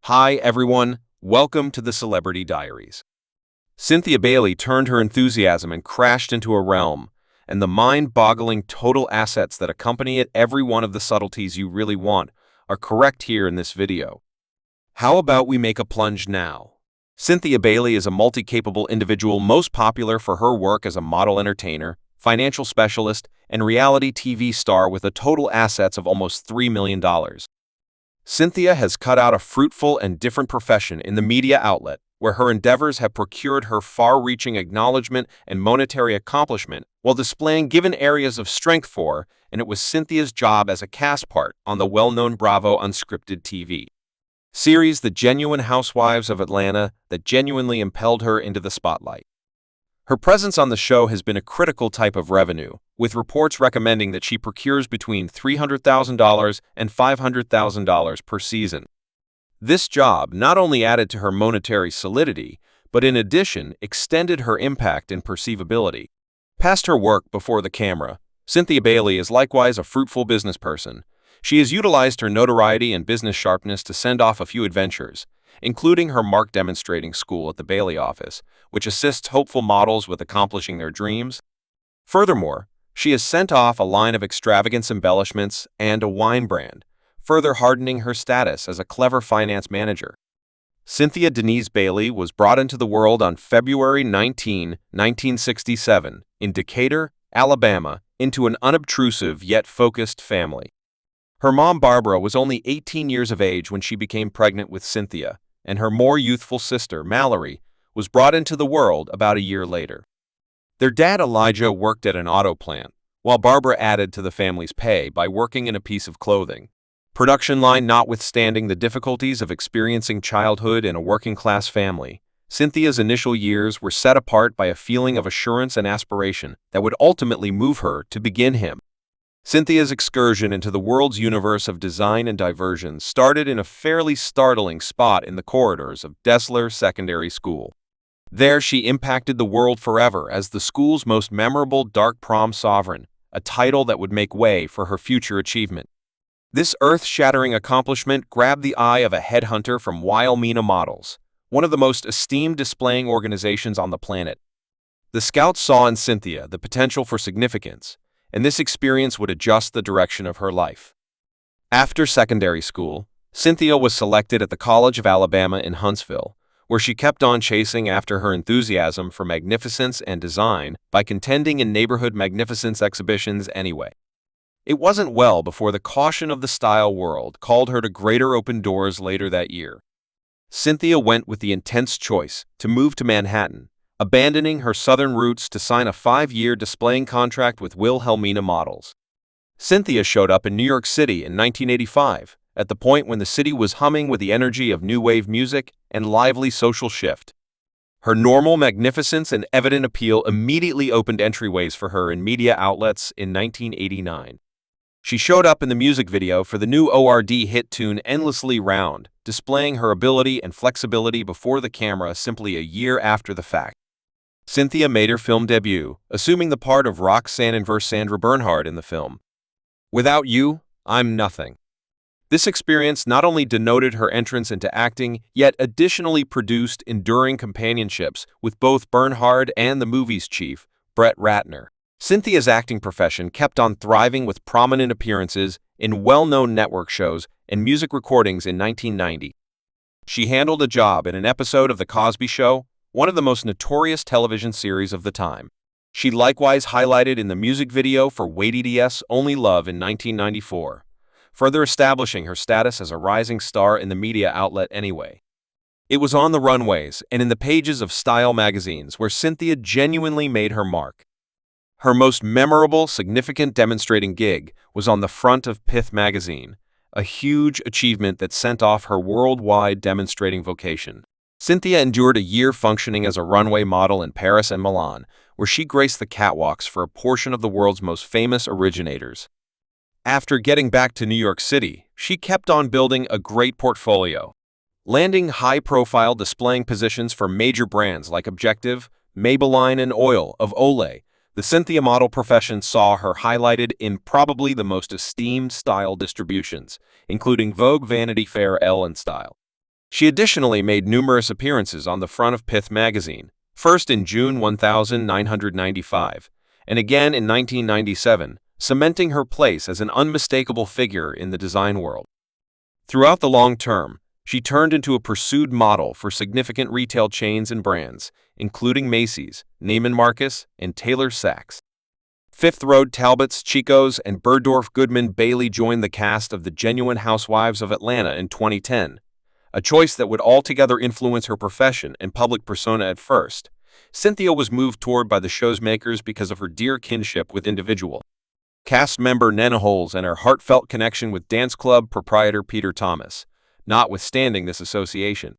Hi, everyone. Welcome to the Celebrity Diaries. Cynthia Bailey turned her enthusiasm and crashed into a realm, and the mind-boggling total assets that accompany it. Every one of the subtleties you really want are correct here in this video. How about we make a plunge now? Cynthia Bailey is a multi-capable individual most popular for her work as a model entertainer, financial specialist, and reality TV star with a total assets of almost $3 million. Cynthia has cut out a fruitful and different profession in the media outlet, where her endeavors have procured her far-reaching acknowledgement and monetary accomplishment while displaying given areas of strength for, and it was Cynthia's job as a cast part on the well-known Bravo unscripted TV series The Genuine Housewives of Atlanta that genuinely impelled her into the spotlight. Her presence on the show has been a critical type of revenue, with reports recommending that she procures between $300,000 and $500,000 per season. This job not only added to her monetary solidity, but in addition extended her impact and perceivability. Past her work before the camera, Cynthia Bailey is likewise a fruitful business person. She has utilized her notoriety and business sharpness to send off a few adventures, including her mark demonstrating school at the Bailey office, which assists hopeful models with accomplishing their dreams. Furthermore, she has sent off a line of extravagance embellishments and a wine brand, further hardening her status as a clever finance manager. Cynthia Denise Bailey was brought into the world on February 19, 1967, in Decatur, Alabama, into an unobtrusive yet focused family. Her mom Barbara was only 18 years of age when she became pregnant with Cynthia, and her more youthful sister, Mallory, was brought into the world about a year later. Their dad Elijah worked at an auto plant, while Barbara added to the family's pay by working in a piece of clothing production line. Notwithstanding the difficulties of experiencing childhood in a working-class family, Cynthia's initial years were set apart by a feeling of assurance and aspiration that would ultimately move her to begin him. Cynthia's excursion into the world's universe of design and diversion started in a fairly startling spot in the corridors of Dessler Secondary School. There she impacted the world forever as the school's most memorable dark prom sovereign, a title that would make way for her future achievement. This earth-shattering accomplishment grabbed the eye of a headhunter from Wilhelmina Models, one of the most esteemed displaying organizations on the planet. The Scouts saw in Cynthia the potential for significance, and this experience would adjust the direction of her life. After secondary school, Cynthia was selected at the College of Alabama in Huntsville, where she kept on chasing after her enthusiasm for magnificence and design by contending in neighborhood magnificence exhibitions anyway. It wasn't well before the caution of the style world called her to greater open doors later that year. Cynthia went with the intense choice to move to Manhattan, abandoning her southern roots to sign a 5-year displaying contract with Wilhelmina Models. Cynthia showed up in New York City in 1985, at the point when the city was humming with the energy of new wave music and lively social shift. Her normal magnificence and evident appeal immediately opened entryways for her in media outlets in 1989. She showed up in the music video for the new ORD hit tune Endlessly Round, displaying her ability and flexibility before the camera simply a year after the fact. Cynthia made her film debut, assuming the part of Roxanne inverse Sandra Bernhard in the film Without You, I'm Nothing. This experience not only denoted her entrance into acting, yet additionally produced enduring companionships with both Bernhard and the movie's chief, Brett Ratner. Cynthia's acting profession kept on thriving with prominent appearances in well-known network shows and music recordings in 1990. She handled a job in an episode of The Cosby Show, one of the most notorious television series of the time. She likewise highlighted in the music video for Wait's Only Love in 1994, further establishing her status as a rising star in the media outlet anyway. It was on the runways and in the pages of style magazines where Cynthia genuinely made her mark. Her most memorable, significant demonstrating gig was on the front of Pith magazine, a huge achievement that sent off her worldwide demonstrating vocation. Cynthia endured a year functioning as a runway model in Paris and Milan, where she graced the catwalks for a portion of the world's most famous originators. After getting back to New York City, she kept on building a great portfolio, landing high-profile displaying positions for major brands like Objective, Maybelline, and Oil of Olay. The Cynthia model profession saw her highlighted in probably the most esteemed style distributions, including Vogue, Vanity Fair, Elle, and Style. She additionally made numerous appearances on the front of Pith magazine, first in June 1995, and again in 1997, cementing her place as an unmistakable figure in the design world. Throughout the long term, she turned into a pursued model for significant retail chains and brands, including Macy's, Neiman Marcus, and Taylor Sachs. Fifth Road Talbots, Chico's, and Bergdorf Goodman Bailey joined the cast of The Genuine Housewives of Atlanta in 2010, a choice that would altogether influence her profession and public persona at first. Cynthia was moved toward by the show's makers because of her dear kinship with individual cast member Nena Holes and her heartfelt connection with dance club proprietor Peter Thomas. Notwithstanding this association,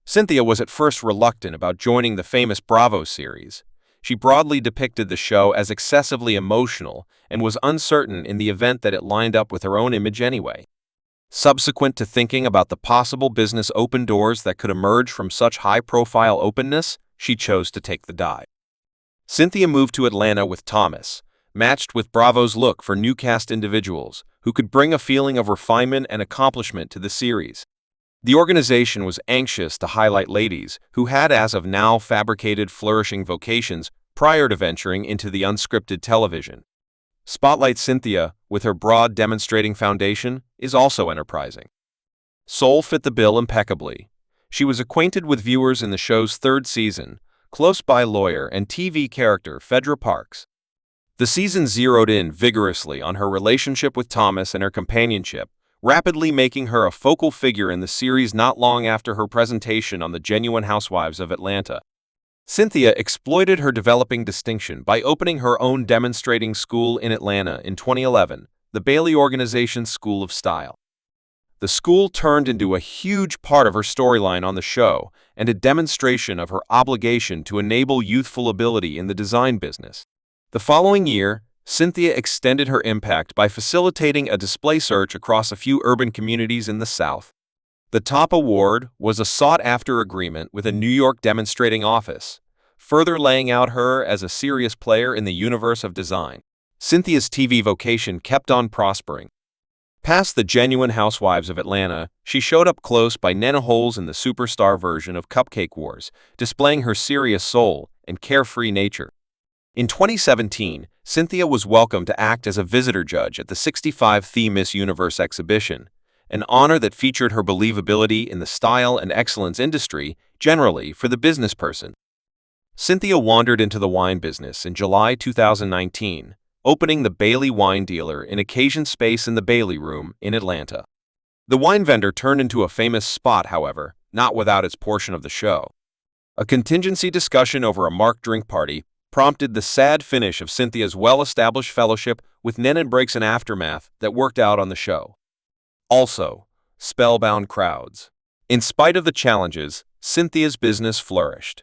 Cynthia was at first reluctant about joining the famous Bravo series. She broadly depicted the show as excessively emotional and was uncertain in the event that it lined up with her own image anyway. Subsequent to thinking about the possible business open doors that could emerge from such high-profile openness, she chose to take the dive. Cynthia moved to Atlanta with Thomas, matched with Bravo's look for new cast individuals who could bring a feeling of refinement and accomplishment to the series. The organization was anxious to highlight ladies who had as of now fabricated flourishing vocations prior to venturing into the unscripted television. Spotlight Cynthia, with her broad demonstrating foundation, is also enterprising. Soul fit the bill impeccably. She was acquainted with viewers in the show's third season, close-by lawyer and TV character Phaedra Parks. The season zeroed in vigorously on her relationship with Thomas and her companionship, rapidly making her a focal figure in the series not long after her presentation on The Genuine Housewives of Atlanta. Cynthia exploited her developing distinction by opening her own demonstrating school in Atlanta in 2011, the Bailey Organization's School of Style. The school turned into a huge part of her storyline on the show and a demonstration of her obligation to enable youthful ability in the design business. The following year, Cynthia extended her impact by facilitating a display search across a few urban communities in the South. The top award was a sought-after agreement with a New York demonstrating office, further laying out her as a serious player in the universe of design. Cynthia's TV vocation kept on prospering. Past The Genuine Housewives of Atlanta, she showed up close by Nena Holes in the superstar version of Cupcake Wars, displaying her serious soul and carefree nature. In 2017, Cynthia was welcomed to act as a visitor judge at the 65th The Miss Universe exhibition, an honor that featured her believability in the style and excellence industry generally for the business person. Cynthia wandered into the wine business in July 2019, opening the Bailey Wine Dealer in Occasion Space in the Bailey Room in Atlanta. The wine vendor turned into a famous spot, however, not without its portion of the show. A contingency discussion over a marked drink party prompted the sad finish of Cynthia's well-established fellowship with Nena breaks and aftermath that worked out on the show. Also, spellbound crowds. In spite of the challenges, Cynthia's business flourished.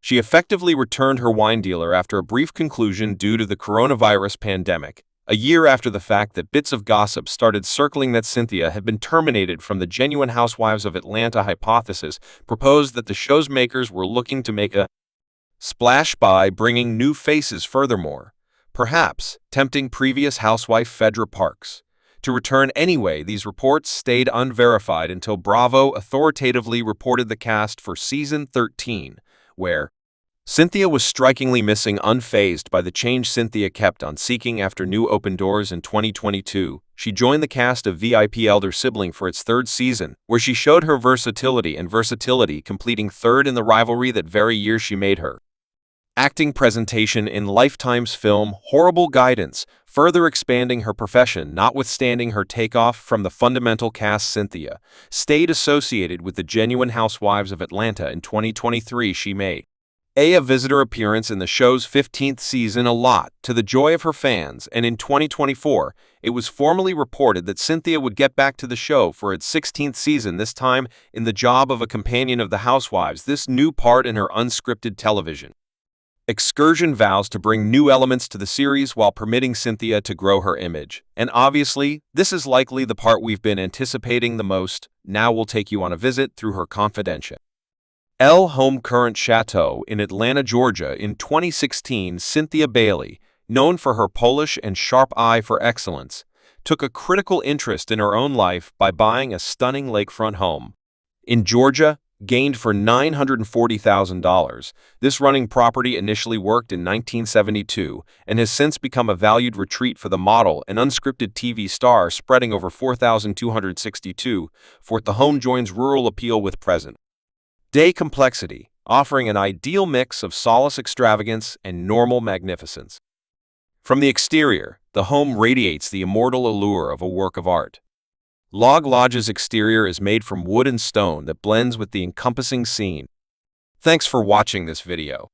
She effectively returned her wine dealer after a brief conclusion due to the coronavirus pandemic, a year after the fact that bits of gossip started circling that Cynthia had been terminated from the Genuine Housewives of Atlanta hypothesis proposed that the show's makers were looking to make a splash by bringing new faces furthermore, perhaps tempting previous housewife Phaedra Parks to return anyway. These reports stayed unverified until Bravo authoritatively reported the cast for season 13, where Cynthia was strikingly missing. Unfazed by the change Cynthia kept on seeking after new open doors in 2022, she joined the cast of VIP Elder Sibling for its third season, where she showed her versatility, completing third in the rivalry that very year she made her acting presentation in Lifetime's film Horrible Guidance, further expanding her profession. Notwithstanding her takeoff from the fundamental cast, Cynthia stayed associated with the Genuine Housewives of Atlanta. In 2023, she made a visitor appearance in the show's 15th season, a lot to the joy of her fans, and in 2024, it was formally reported that Cynthia would get back to the show for its 16th season, this time in the job of a companion of the Housewives, this new part in her unscripted television excursion vows to bring new elements to the series while permitting Cynthia to grow her image. And obviously, this is likely the part we've been anticipating the most. Now we'll take you on a visit through her confidential home current chateau in Atlanta, Georgia. In 2016, Cynthia Bailey, known for her Polish and sharp eye for excellence, took a critical interest in her own life by buying a stunning lakefront home. In Georgia, gained for $940,000, this running property initially worked in 1972 and has since become a valued retreat for the model and unscripted TV star, spreading over 4,262 feet. The home joins rural appeal with present-day complexity, offering an ideal mix of solace extravagance and normal magnificence. From the exterior, the home radiates the immortal allure of a work of art. Log Lodge's exterior is made from wood and stone that blends with the encompassing scene. Thanks for watching this video.